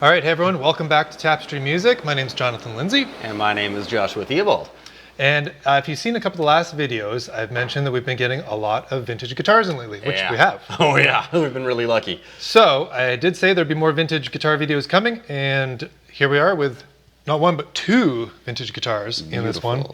All right, hey everyone, welcome back to Tapestry Music. My name is Jonathan Lindsay. And my name is Joshua Theobald. And if you've seen a couple of the last videos, I've mentioned that we've been getting a lot of vintage guitars in lately, which we have. Oh yeah, we've been really lucky. So I did say there'd be more vintage guitar videos coming, and here we are with not one, but two vintage guitars in this one.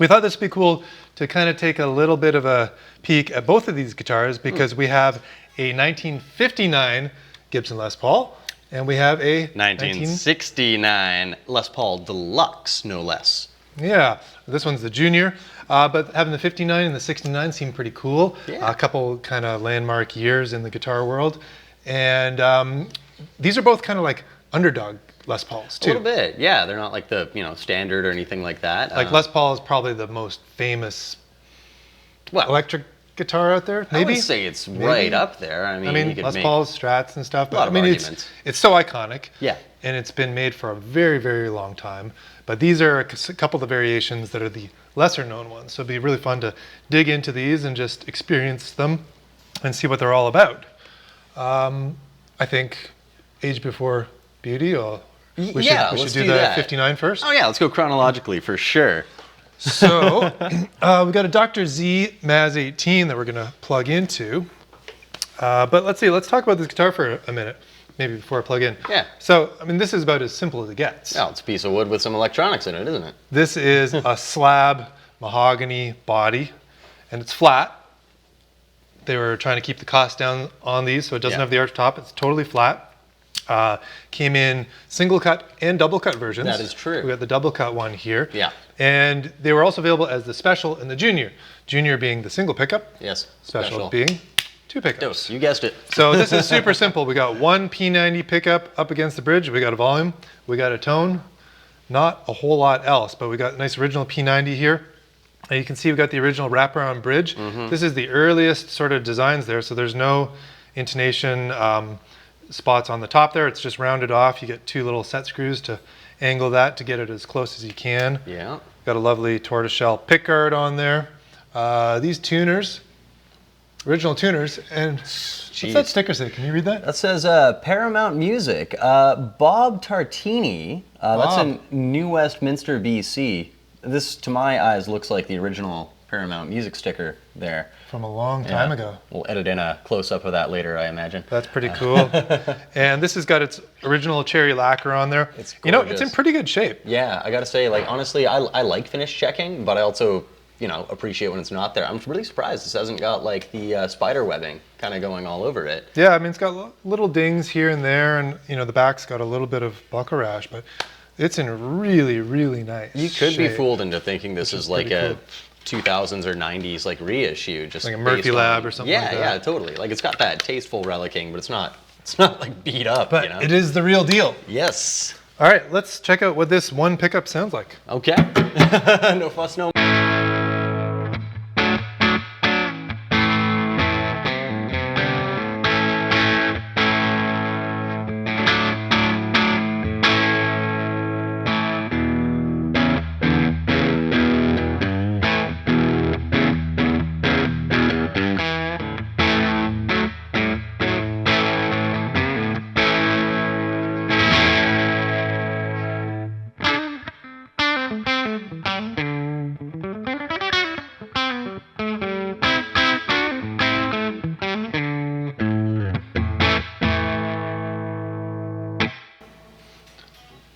We thought this would be cool to kind of take a little bit of a peek at both of these guitars because we have a 1959 Gibson Les Paul, and we have a 1969 Les Paul Deluxe, no less. Yeah, this one's the Junior, but having the 59 and the 69 seem pretty cool. Yeah. A couple kind of landmark years in the guitar world. And these are both kind of like underdog Les Pauls too. A little bit, yeah. They're not like the standard or anything like that. Like Les Paul is probably the most famous electric guitar out there, maybe? I would say it's right up there. I mean you could Les make Pauls, Strats and stuff, but lot of arguments. It's so iconic. Yeah. And it's been made for a very, very long time. But these are a couple of the variations that are the lesser known ones. So it'd be really fun to dig into these and just experience them and see what they're all about. I think age before beauty, or we should do the 59 first. Oh yeah, let's go chronologically for sure. So we've got a Dr. Z Maz 18 that we're going to plug into. But let's talk about this guitar for a minute, maybe before I plug in. Yeah. So, I mean, this is about as simple as it gets. Well, it's a piece of wood with some electronics in it, isn't it? This is a slab mahogany body, and it's flat. They were trying to keep the cost down on these, so it doesn't have the arch top. It's totally flat. Came in single cut and double cut versions. That is true. We got the double cut one here. Yeah. And they were also available as the Special and the Junior. Junior being the single pickup. Yes. Special being two pickups. You guessed it. So this is super simple. We got one P90 pickup up against the bridge. We got a volume. We got a tone. Not a whole lot else, but we got a nice original P90 here. And you can see we've got the original wraparound bridge. This is the earliest sort of designs there, so there's no intonation spots on the top there. It's just rounded off. You get two little set screws to angle that to get it as close as you can. Yeah. Got a lovely tortoiseshell pickguard on there. These tuners, original tuners, and what's that sticker say? Can you read that? That says Paramount Music. Bob Tartini. That's in New Westminster, BC. This, to my eyes, looks like the original Paramount Music sticker there. From a long time ago. We'll edit in a close-up of that later, I imagine. That's pretty cool. And this has got its original cherry lacquer on there. It's gorgeous. You know, it's in pretty good shape. Yeah, I gotta say, like, honestly, I like finish checking, but I also, appreciate when it's not there. I'm really surprised this hasn't got, like, the spider webbing kind of going all over it. Yeah, I mean, it's got little dings here and there, and, the back's got a little bit of buckle rash, but it's in really, really nice You could shape. be fooled into thinking this is like a 2000s or 90s like reissue, just like a Murphy Lab or something like that. Yeah, totally. Like it's got that tasteful relicking, but it's not like beat up. But it is the real deal. Yes. All right, let's check out what this one pickup sounds like. Okay. No fuss, no.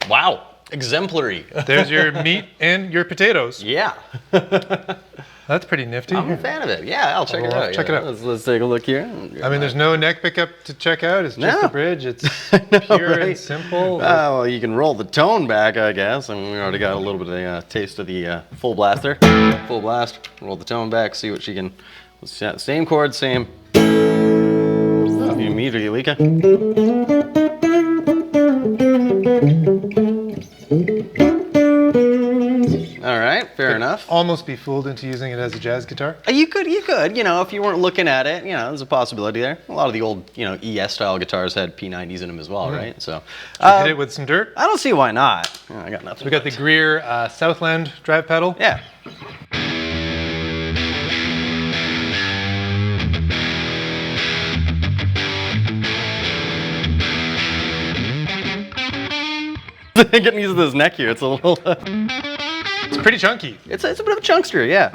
Wow, exemplary. There's your meat and your potatoes. Yeah. That's pretty nifty. I'm a fan of it. Yeah, I'll check it out. Check it out. Let's take a look here. I mean, there's no neck pickup to check out. It's just the bridge. It's pure and simple. Well, you can roll the tone back, I guess. And we already got a little bit of a taste of the full blaster. Full blast. Roll the tone back. See what she can. Same chord, same. Immediately. All right, fair enough. Almost be fooled into using it as a jazz guitar. You could, if you weren't looking at it, there's a possibility there. A lot of the old, ES style guitars had P90s in them as well, right? So, hit it with some dirt. I don't see why not. I got nothing. We got the Greer Southland drive pedal. Yeah. Getting used to this neck here. It's a little. It's pretty chunky. It's a bit of a chunkster, yeah.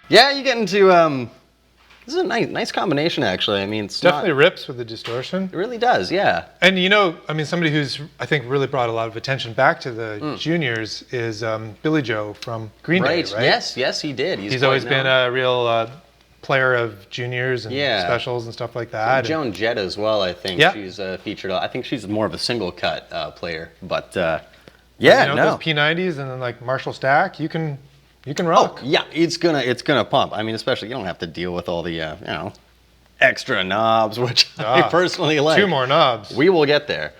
Yeah, you get into this is a nice combination actually. I mean, it's Definitely rips with the distortion. It really does, yeah. And I mean, somebody who's I think really brought a lot of attention back to the juniors is Billy Joe from Green Day, right? Yes, he did. He's always been a real player of juniors and specials and stuff like that. Joan Jett as well, I think. Yeah. She's featured. I think she's more of a single cut player, but Those P90s and then like Marshall Stack, you can rock. Oh, yeah, it's gonna pump. I mean, especially you don't have to deal with all the extra knobs, which I personally like. 2 more knobs. We will get there.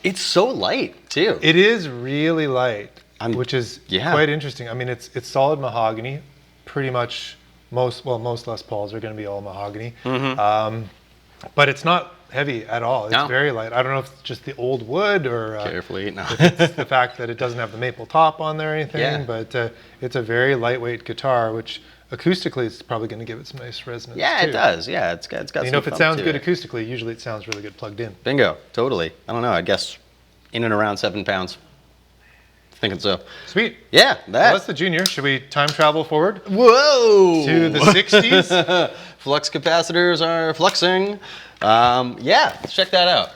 It's so light too. It is really light, which is quite interesting. I mean, it's solid mahogany. Pretty much most Les Pauls are going to be all mahogany, but it's not heavy at all. It's very light. I don't know if it's just the old wood or carefully. No. if it's the fact that it doesn't have the maple top on there or anything. But it's a very lightweight guitar, which acoustically is probably going to give it some nice resonance. Yeah, too. It does. Yeah, it's got. If it sounds good acoustically, usually it sounds really good plugged in. Bingo, totally. I don't know. I guess in and around 7 pounds. Thinking so. Sweet. Yeah, Well, that's the Junior. Should we time travel forward? Whoa! To the 60s? Flux capacitors are fluxing. Let's check that out.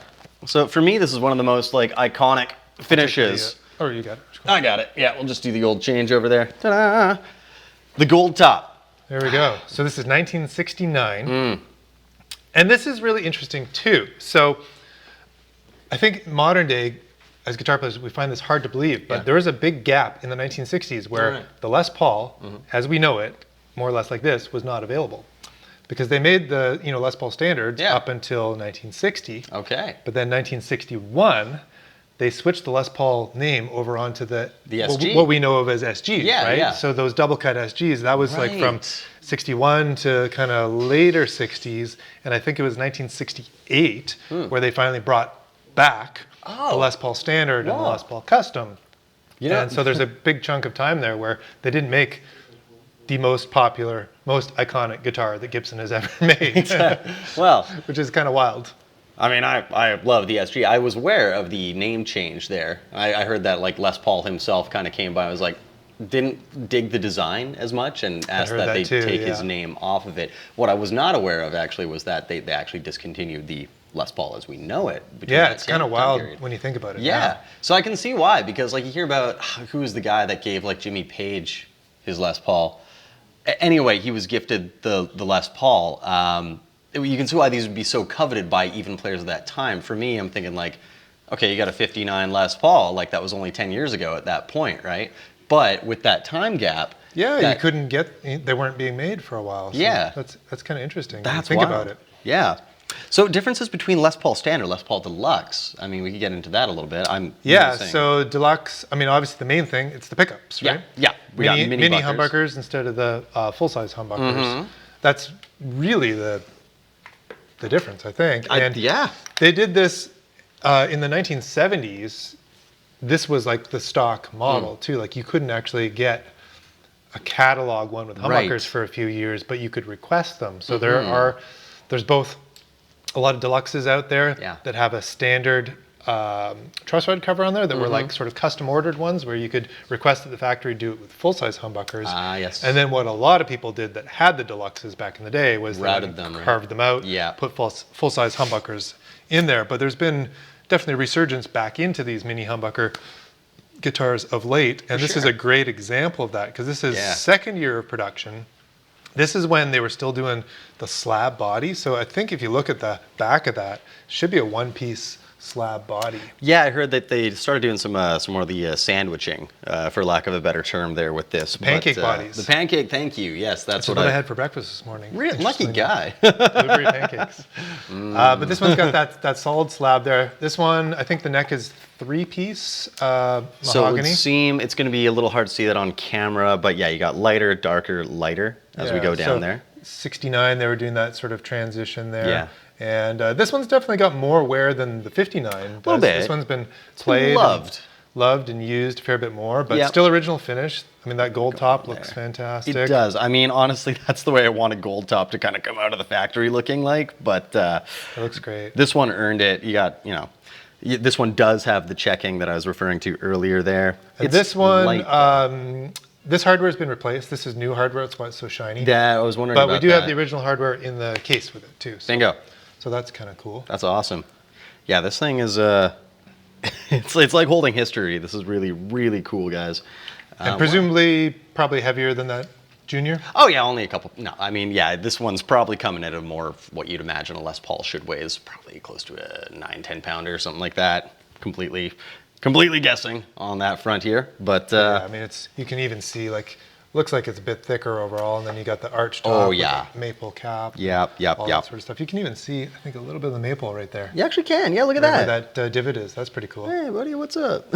So for me, this is one of the most iconic finishes. You got it. I got it. Yeah, we'll just do the old change over there. Ta-da! The gold top. There we go. So this is 1969. And this is really interesting too. So I think modern day, as guitar players, we find this hard to believe, but there was a big gap in the 1960s where the Les Paul, as we know it, more or less like this, was not available. Because they made the Les Paul standards up until 1960. Okay. But then 1961, they switched the Les Paul name over onto the SG. What we know of as SGs, right? Yeah. So those double cut SGs, that was like from 61 to kind of later 60s, and I think it was 1968 where they finally brought back the Les Paul Standard and the Les Paul Custom. And so there's a big chunk of time there where they didn't make the most popular, most iconic guitar that Gibson has ever made. Well, which is kind of wild. I mean, I love the SG. I was aware of the name change there. I heard that Les Paul himself kind of came by. I was like, didn't dig the design as much and asked that they take his name off of it. What I was not aware of actually was that they actually discontinued the Les Paul as we know it. Yeah, it's kind of wild when you think about it. Yeah, so I can see why, because you hear about who was the guy that gave Jimmy Page his Les Paul. Anyway, he was gifted the Les Paul. You can see why these would be so coveted by even players of that time. For me, I'm thinking okay, you got a 59 Les Paul, that was only 10 years ago at that point, right? But with that time gap, you couldn't they weren't being made for a while. So that's kind of interesting. That's think about it. Yeah. So differences between Les Paul Standard, Les Paul Deluxe. I mean, we could get into that a little bit. So Deluxe. I mean, obviously the main thing it's the pickups, right? Yeah. We got mini humbuckers instead of the full-size humbuckers. That's really the difference, I think. They did this in the 1970s. This was the stock model too. You couldn't actually get a catalog one with humbuckers for a few years, but you could request them. So there's both a lot of deluxes out there that have a standard truss rod cover on there that were sort of custom ordered ones where you could request that the factory do it with full-size humbuckers. Yes. And then what a lot of people did that had the deluxes back in the day was routed them, carved them out, put full-size humbuckers in there. But there's been definitely a resurgence back into these mini humbucker guitars of late, and this is a great example of that because this is second year of production. This is when they were still doing the slab body. So I think if you look at the back of that, it should be a one-piece slab body. Yeah, I heard that they started doing some more of the sandwiching, for lack of a better term, there with this. Pancake bodies. The pancake, thank you. Yes, that's what I had for breakfast this morning. Really lucky guy. Blueberry pancakes. But this one's got that solid slab there. This one, I think the neck is 3-piece mahogany. So it would seem it's going to be a little hard to see that on camera, but yeah, you got lighter, darker, lighter as we go down there. 69, they were doing that sort of transition there. Yeah. And this one's definitely got more wear than the 59 does. A little bit. This one's been played, loved and used a fair bit more, but Yep. still original finish. I mean, that gold top looks fantastic. It does. I mean, honestly, that's the way I want a gold top to kind of come out of the factory looking like. But It looks great. this one earned it. You got, this one does have the checking that I was referring to earlier there. And It's this one, light, though. this hardware has been replaced. This is new hardware. That's why it's so shiny. Yeah, I was wondering But about we do that. have the original hardware in the case with it too. Bingo. So that's kind of cool. That's awesome. Yeah, this thing is it's like holding history. This is really, really cool, guys. And presumably probably heavier than that Junior. Oh yeah, only a couple. No, I mean, yeah, this one's probably coming at a more of what you'd imagine a Les Paul should weigh, is probably close to a 9-10 pounder or something like that. Completely guessing on that front here, but Yeah, I mean, you can even see looks like it's a bit thicker overall, and then you got the arch top. Oh, with yeah. the maple cap. Yep. All that sort of stuff. You can even see, I think, a little bit of the maple right there. you actually can. Yeah, look at Where that. that divot is. That's pretty cool. Hey, buddy, what's up?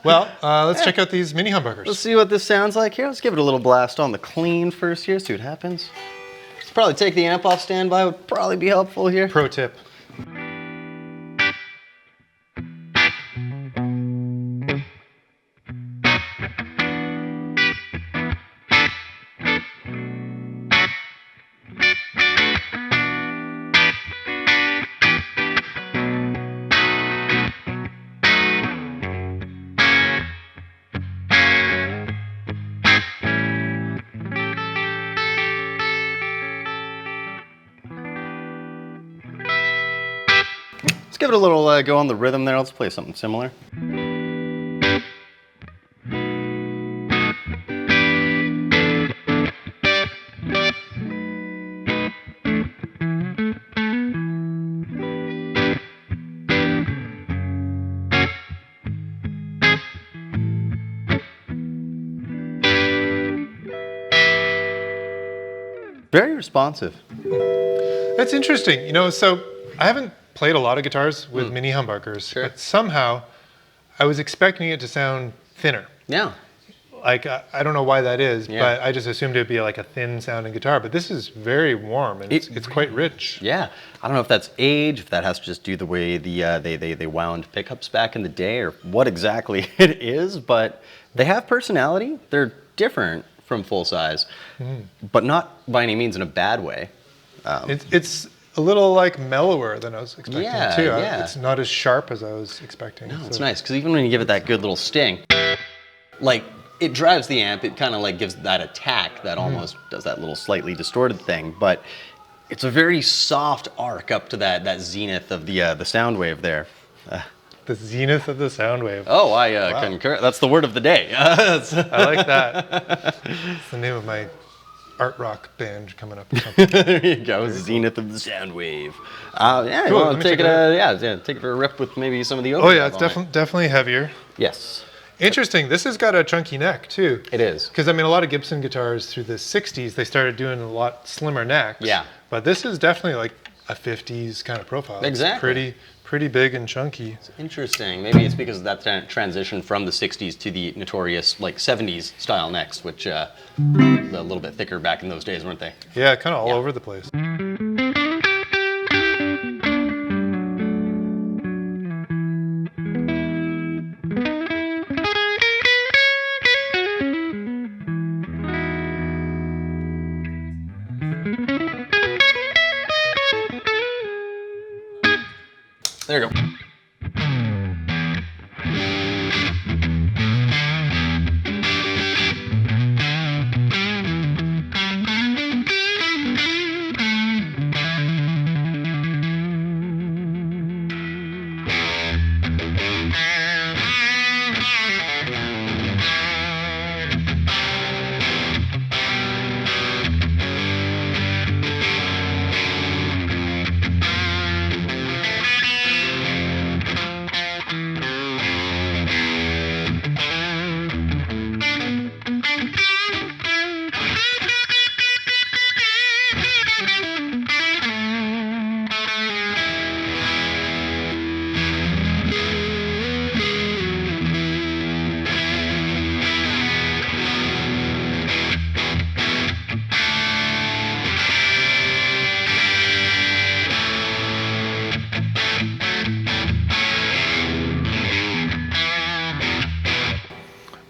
Well, let's check out these mini humbuckers. Let's see what this sounds like here. Let's give it a little blast on the clean first here. See what happens. Let's probably take the amp off standby. Would probably be helpful here. Pro tip. Let's give it a little go on the rhythm there. Let's play something similar. Very responsive. That's interesting. So I haven't played a lot of guitars with mini humbuckers, Sure. but somehow I was expecting it to sound thinner. Yeah. I don't know why that is, Yeah. but I just assumed it'd be like a thin sounding guitar. But this is very warm and it's quite rich. Yeah, I don't know if that's age, if that has to just do the way they wound pickups back in the day, or what exactly it is. But they have personality. They're different from full size, but not by any means in a bad way. It's a little mellower than I was expecting Yeah, too. yeah. It's not as sharp as I was expecting. No, it's nice because even when you give it that good little sting, it drives the amp. It kind of gives that attack that almost does that little slightly distorted thing, but it's a very soft arc up to that zenith of the sound wave there. The zenith of the sound wave. Oh, I concur. That's the word of the day. I like that. It's the name of my art rock band coming up. Or something. There you go, zenith of the sound wave. Yeah, Cool, you let want me to take check it? it out. Take it for a rip with maybe some of the Oh Overdrive yeah, it's on it. definitely heavier. Yes, Interesting. This has got a chunky neck too. it is. Because I mean, a lot of Gibson guitars through the '60s, they started doing a lot slimmer necks. Yeah. But this is definitely like a '50s kind of profile. It's Exactly. pretty big and chunky. Interesting. Maybe it's because of that transition from the 60s to the notorious 70s style necks, which a little bit thicker back in those days, weren't they? Yeah, kind of all Yeah. over the place. There you go.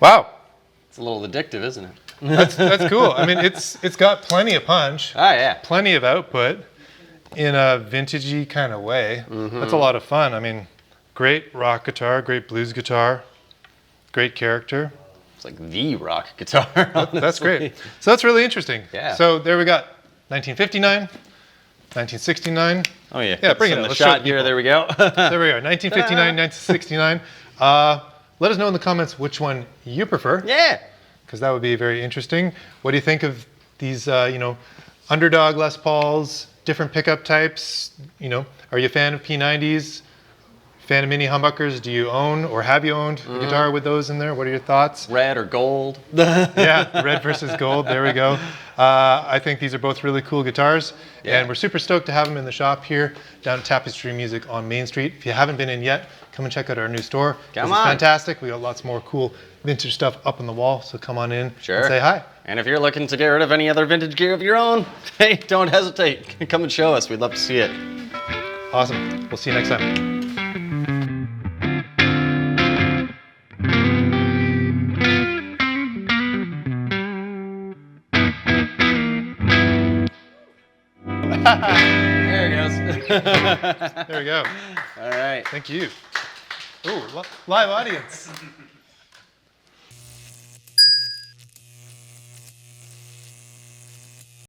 Wow, It's a little addictive, isn't it? that's cool. I mean, it's got plenty of punch, Oh, yeah. plenty of output in a vintagey kind of way. That's a lot of fun. I mean, great rock guitar, great blues guitar, great character. It's like the rock guitar. That's great. So that's really interesting. Yeah. So there we got 1959, 1969. Oh, yeah. Yeah, bring it in. The Let's show shot the here. people. There we go. There we are, 1959, 1969. Let us know in the comments which one you prefer, Yeah. because that would be very interesting. What do you think of these, underdog Les Pauls, different pickup types? Are you a fan of P90s? Fan of mini humbuckers? Do you own or have you owned a guitar with those in there? What are your thoughts? Red or gold? Yeah, red versus gold. There we go. I think these are both really cool guitars, Yeah. and we're super stoked to have them in the shop here down at Tapestry Music on Main Street. If you haven't been in yet, come and check out our new store. Come This is on. fantastic. We got lots more cool vintage stuff up on the wall, so come on in Sure. and say hi. And if you're looking to get rid of any other vintage gear of your own, hey, don't hesitate. Come and show us. We'd love to see it. Awesome. We'll see you next time. There it goes. There we go. All right. Thank you. Ooh, live audience.